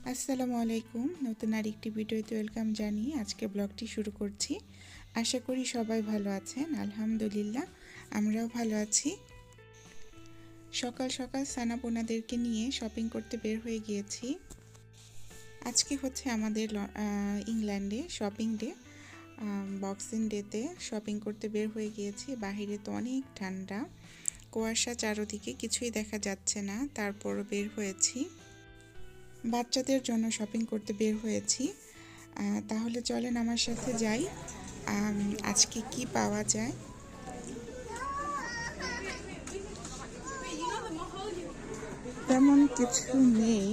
আসসালামু আলাইকুম। নতুন আরেকটি ভিডিওতে ওয়েলকাম জানিয়ে আজকে ব্লগটি শুরু করছি। আশা করি সবাই ভালো আছেন। আলহামদুলিল্লাহ আমরাও ভালো আছি। সকাল সকাল সানাপোনাদেরকে নিয়ে শপিং করতে বের হয়ে গিয়েছি। আজকে হচ্ছে আমাদের ইংল্যান্ডে শপিং ডে। বক্সিং ডেতে শপিং করতে বের হয়ে গিয়েছি। বাহিরে তো অনেক ঠান্ডা, কুয়াশা চারদিকে, কিছুই দেখা যাচ্ছে না, তারপরও বের হয়েছি। বাচ্চাদের জন্য শপিং করতে বের হয়েছি। তাহলে চলেন আমার সাথে যাই, আজকে কি পাওয়া যায়। তেমন কিছু নেই,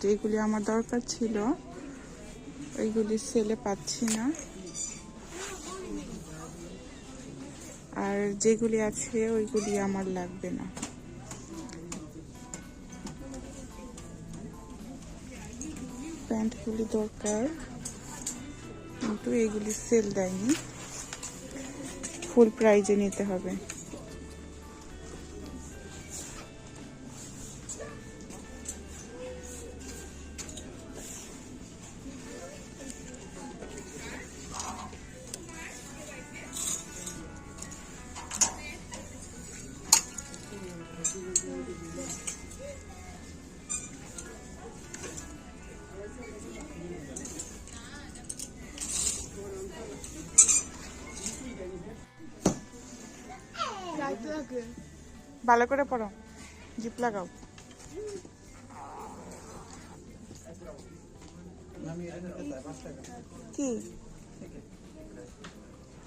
যেগুলি আমার দরকার ছিল ওইগুলি সেলে পাচ্ছি না, আর যেগুলি আছে ওইগুলি আমার লাগবে না। প্যান্টগুলি দরকার, কিন্তু এইগুলি সেল দেয়নি, ফুল প্রাইজে নিতে হবে। ভালো করে পড়ো, জিপ লাগাও। কি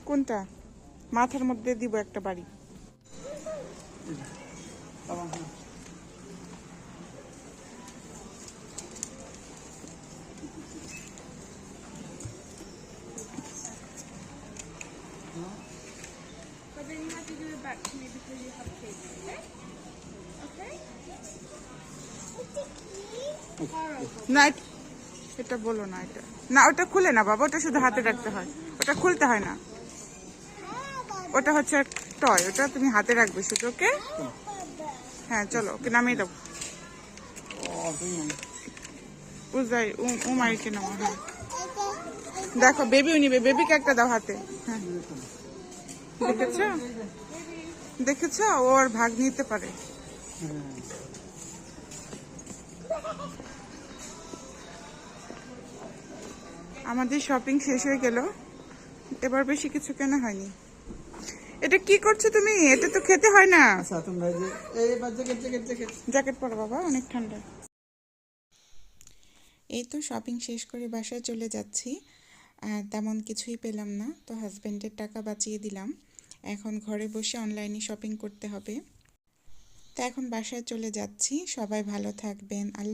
কোনটা? মাথার মধ্যে দিব একটা বাড়ি। But then you have to give it back to me because you have cake, okay? Okay? না এটা বলো না, এটা না, ওটা খুলে না বাবা, ওটা শুধু হাতে রাখতে হয়, ওটা খুলতে হয় না। ওটা হচ্ছে টয়, ওটা তুমি হাতে রাখবে শুধু, ওকে? হ্যাঁ চলো, ওকে নামিয়ে দাও। বুঝাই উমাইকে নামো। হ্যাঁ দেখো, বেবিও নিবে, বেবিকে একটা দাও হাতে। হ্যাঁ দেখেছো, দেখেছো, ওর ভাগ নিতে পারে। আমাদের শপিং শেষ হয়ে গেল, এবার বেশি কিছু কেনা হয়নি। এটা কি করছো তুমি? এটা তো খেতে হয় না। জ্যাকেট পরো বাবা, অনেক ঠান্ডা। এই তো শপিং শেষ করে বাসায় চলে যাচ্ছি। তেমন কিছুই পেলাম না, তো হাজব্যান্ডের টাকা বাঁচিয়ে দিলাম। এখন ঘরে বসে অনলাইনে শপিং করতে হবে। তো এখন বাসায় চলে যাচ্ছি। সবাই ভালো থাকবেন।